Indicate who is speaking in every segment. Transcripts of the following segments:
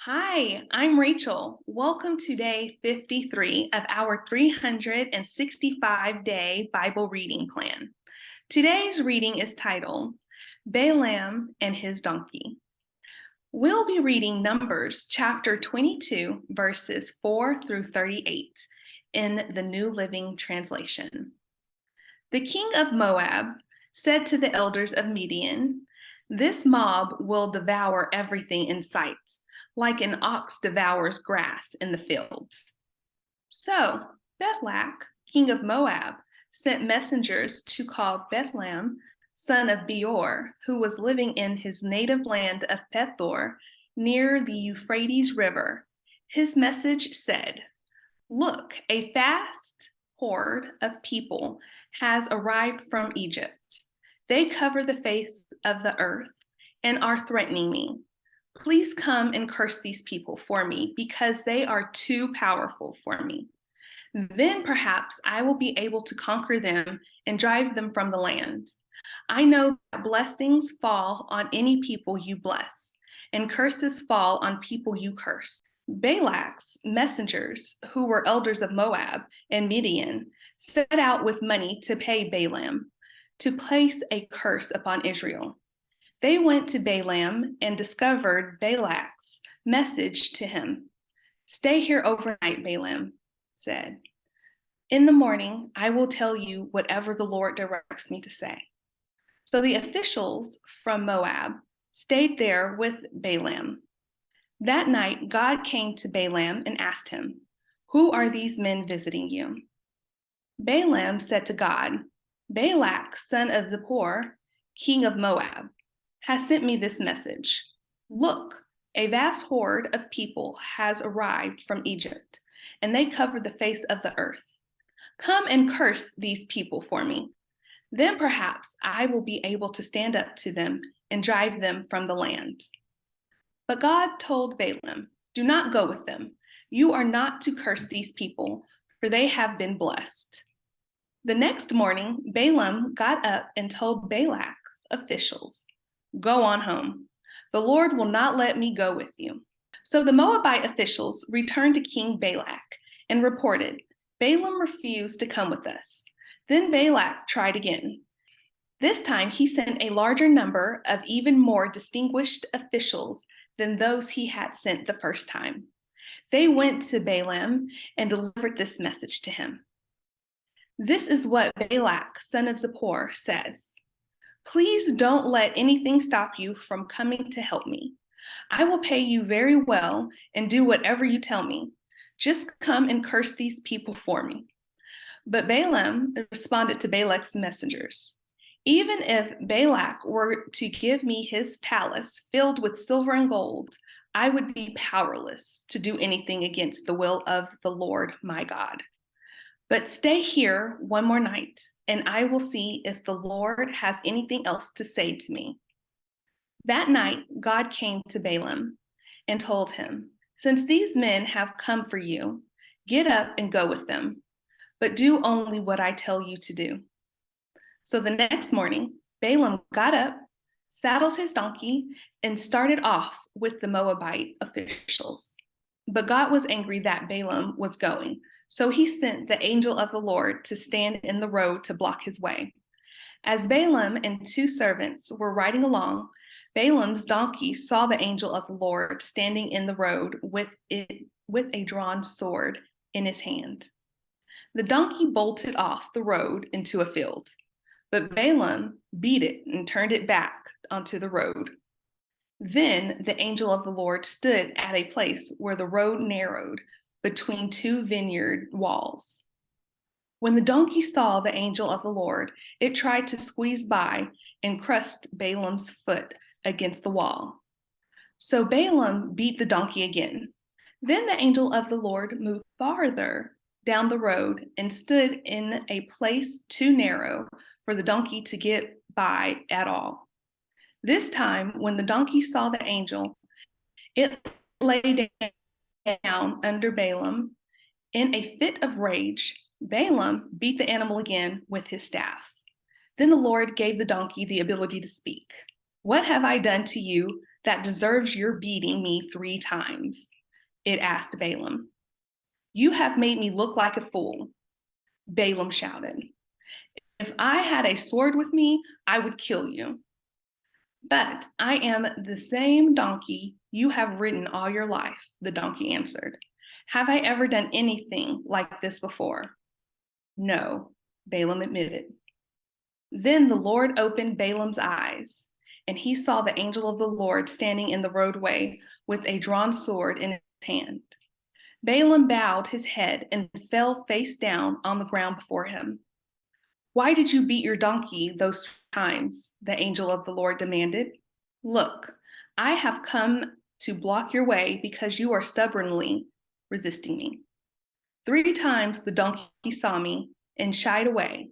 Speaker 1: Hi, I'm Rachel. Welcome to day 53 of our 365-day Bible reading plan. Today's reading is titled Balaam and His Donkey. We'll be reading Numbers chapter 22, verses 4 through 38 in the New Living Translation. The king of Moab said to the elders of Midian, "This mob will devour everything in sight, like an ox devours grass in the fields." So Balak, king of Moab, sent messengers to call Balaam, son of Beor, who was living in his native land of Pethor, near the Euphrates River. His message said, "Look, a vast horde of people has arrived from Egypt. They cover the face of the earth and are threatening me. Please come and curse these people for me, because they are too powerful for me. Then perhaps I will be able to conquer them and drive them from the land. I know that blessings fall on any people you bless, and curses fall on people you curse." Balak's messengers, who were elders of Moab and Midian, set out with money to pay Balaam to place a curse upon Israel. They went to Balaam and discovered Balak's message to him. "Stay here overnight," Balaam said. "In the morning, I will tell you whatever the Lord directs me to say." So the officials from Moab stayed there with Balaam. That night, God came to Balaam and asked him, "Who are these men visiting you?" Balaam said to God, "Balak, son of Zippor, king of Moab, has sent me this message. Look, a vast horde of people has arrived from Egypt, and they cover the face of the earth. Come and curse these people for me. Then perhaps I will be able to stand up to them and drive them from the land." But God told Balaam, "Do not go with them. You are not to curse these people, for they have been blessed." The next morning, Balaam got up and told Balak's officials, "Go on home. The Lord will not let me go with you." So the Moabite officials returned to King Balak and reported, "Balaam refused to come with us." Then Balak tried again. This time he sent a larger number of even more distinguished officials than those he had sent the first time. They went to Balaam and delivered this message to him. "This is what Balak, son of Zippor, says. Please don't let anything stop you from coming to help me. I will pay you very well and do whatever you tell me. Just come and curse these people for me." But Balaam responded to Balak's messengers, "Even if Balak were to give me his palace filled with silver and gold, I would be powerless to do anything against the will of the Lord my God. But stay here one more night, and I will see if the Lord has anything else to say to me." That night, God came to Balaam and told him, "Since these men have come for you, get up and go with them, but do only what I tell you to do." So the next morning, Balaam got up, saddled his donkey, and started off with the Moabite officials. But God was angry that Balaam was going, so he sent the angel of the Lord to stand in the road to block his way. As Balaam and two servants were riding along, Balaam's donkey saw the angel of the Lord standing in the road with a drawn sword in his hand. The donkey bolted off the road into a field, but Balaam beat it and turned it back onto the road. Then the angel of the Lord stood at a place where the road narrowed between two vineyard walls. When the donkey saw the angel of the Lord, it tried to squeeze by and crushed Balaam's foot against the wall. So Balaam beat the donkey again. Then the angel of the Lord moved farther down the road and stood in a place too narrow for the donkey to get by at all. This time, when the donkey saw the angel, it lay down under Balaam. In a fit of rage, Balaam beat the animal again with his staff. Then the Lord gave the donkey the ability to speak. "What have I done to you that deserves your beating me 3 times? It asked Balaam. You have made me look like a fool, Balaam shouted. If I had a sword with me, I would kill you. But I am the same donkey you have ridden all your life, the donkey answered. Have I ever done anything like this before? No, Balaam admitted. Then the Lord opened Balaam's eyes, and he saw the angel of the Lord standing in the roadway with a drawn sword in his hand. Balaam bowed his head and fell face down on the ground before him. Why did you beat your donkey those times? The angel of the Lord demanded. Look, I have come to block your way because you are stubbornly resisting me. 3 times the donkey saw me and shied away.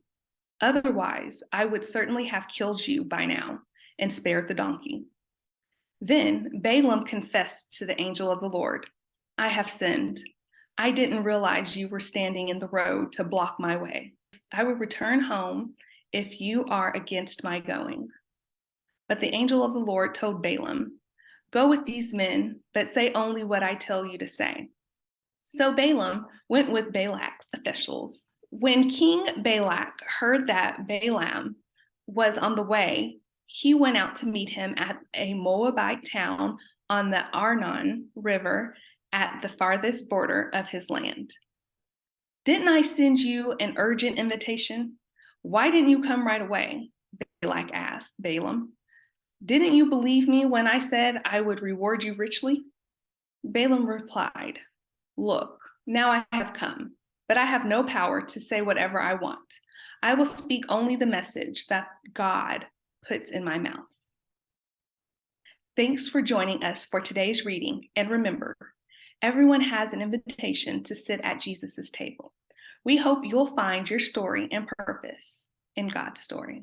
Speaker 1: Otherwise, I would certainly have killed you by now and spared the donkey. Then Balaam confessed to the angel of the Lord, I have sinned. I didn't realize you were standing in the road to block my way. I would return home if you are against my going. But the angel of the Lord told Balaam, go with these men, but say only what I tell you to say. So Balaam went with Balak's officials. When King Balak heard that Balaam was on the way, he went out to meet him at a Moabite town on the Arnon River at the farthest border of his land. Didn't I send you an urgent invitation? Why didn't you come right away? Balak asked Balaam. Didn't you believe me when I said I would reward you richly? Balaam replied, look, now I have come, but I have no power to say whatever I want. I will speak only the message that God puts in my mouth. Thanks for joining us for today's reading, and remember, everyone has an invitation to sit at Jesus' table. We hope you'll find your story and purpose in God's story.